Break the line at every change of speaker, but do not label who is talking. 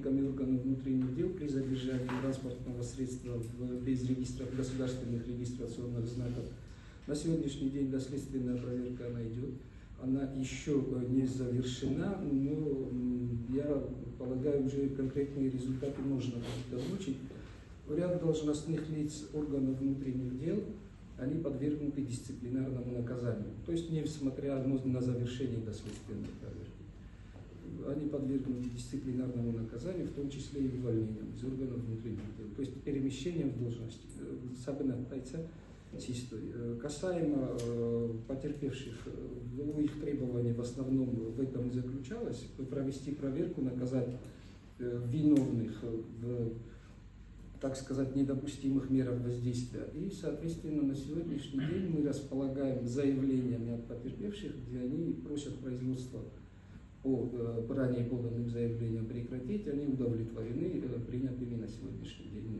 сотрудниками органов внутренних дел при задержании транспортного средства без регистра, государственных регистрационных знаков. На сегодняшний день доследственная проверка она идет. Она еще не завершена, но я полагаю, уже конкретные результаты можно будет озвучить. Ряд должностных лиц органов внутренних дел, они подвергнуты дисциплинарному наказанию. То есть, несмотря на завершение доследственной проверки. Они подвергнуты дисциплинарному наказанию, в том числе и увольнением из органов внутренних дел. То есть, перемещением в должности. Касаемо потерпевших, у их требований в основном в этом и заключалось, провести проверку, наказать виновных в, так сказать, недопустимых мерах воздействия. И, соответственно, на сегодняшний день мы располагаем заявлениями от потерпевших, где они просят производство по ранее поданным заявлениям прекратить, они удовлетворены принятыми на сегодняшний день